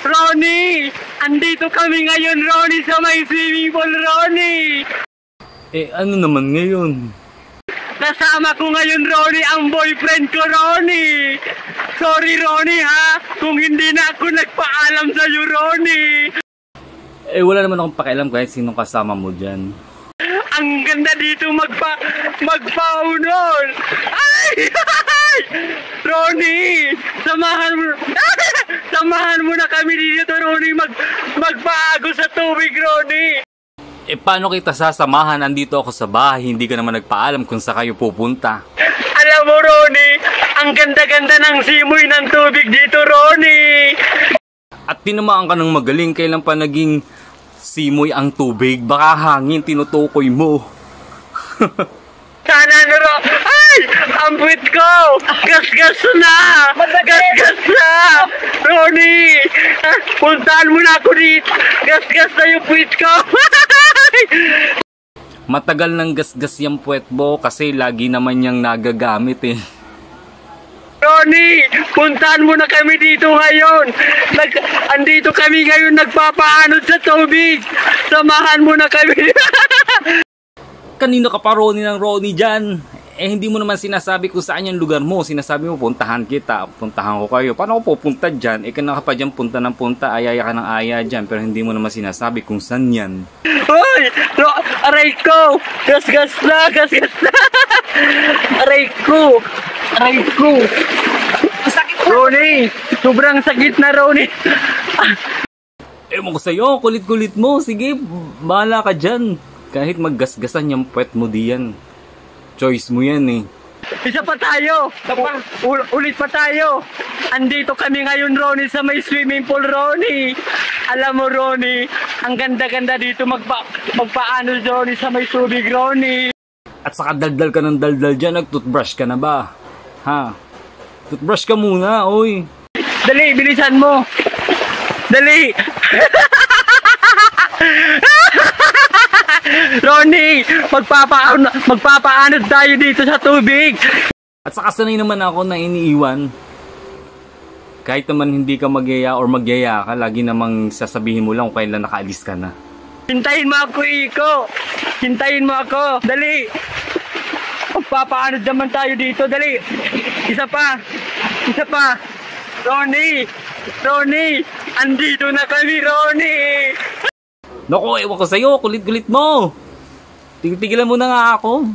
Ronnie! Andito kami ngayon, Ronnie, sa may swimming pool, Ronnie! Ano naman ngayon? Kasama ko ngayon, Ronnie, ang boyfriend ko, Ronnie! Sorry, Ronnie, ha? Kung hindi na ako nagpaalam sa'yo, Ronnie! Wala naman akong pakialam kahit sinong kasama mo dyan. Ang ganda dito magpaunol! Ay! Ronnie! Samahan mo na kami dito, Ronnie, magpaago sa tubig, Ronnie! Paano kita sasamahan? Andito ako sa bahay, hindi ka naman nagpaalam kung saan kayo pupunta. Alam mo, Ronnie, ang ganda-ganda ng simoy ng tubig dito, Ronnie! At tinamaan ka ng magaling, kailan pa naging simoy ang tubig? Baka hangin, tinutukoy mo. Sana na, ay! Ang puwit ko! Gas-gas na! Gas-gas na! Ronnie! Puntahan mo na ako dito! Gas-gas na yung puwit ko! Matagal ng gas-gas yung puwet mo kasi lagi naman niyang nagagamit eh. Ronnie! Puntahan mo na kami dito ngayon! Andito kami ngayon nagpapaanod sa tubig! Samahan mo na kami! Kanino ka pa Ronnie ng Ronnie dyan? Hindi mo naman sinasabi kung saan yung lugar mo. Sinasabi mo, puntahan kita, puntahan ko kayo. Paano ako pupunta dyan? Kanina ka pa dyan punta ng punta, ayaya ka ng aya dyan. Pero hindi mo naman sinasabi kung saan yan. Hoy! Aray ko! Gas-gas na! Gas-gas na! Aray ko! Aray ko! Sakit, Ronnie! Sobrang sakit na, Ronnie! Ewan ko sa'yo, kulit-kulit mo. Sige, bahala ka dyan. Kahit maggasgasan yung puwet mo diyan. Choice mo yan eh. Isa pa tayo! Ulit pa tayo! Andito kami ngayon, Ronnie, sa may swimming pool, Ronnie! Alam mo, Ronnie, ang ganda-ganda dito magpaano, Ronnie, sa may tubig, Ronnie! At saka daldal ka ng daldal dyan, nag-toothbrush ka na ba? Ha? Toothbrush ka muna, oy! Dali, bilisan mo! Dali! Ronnie, magpapaanod tayo dito sa tubig. At saka sanay naman ako na iniiwan. Kahit naman hindi ka magyaya or magyaya ka, lagi namang sasabihin mo lang kung kailan nakaalis ka na. Hintayin mo ako, Iko. Hintayin mo ako. Dali. Magpapaanod naman tayo dito. Dali. Isa pa. Isa pa. Ronnie. Ronnie. Andito na kami, Ronnie. Naku, ewan ko sa'yo, kulit-kulit mo. Tigil-tigilan mo na nga ako.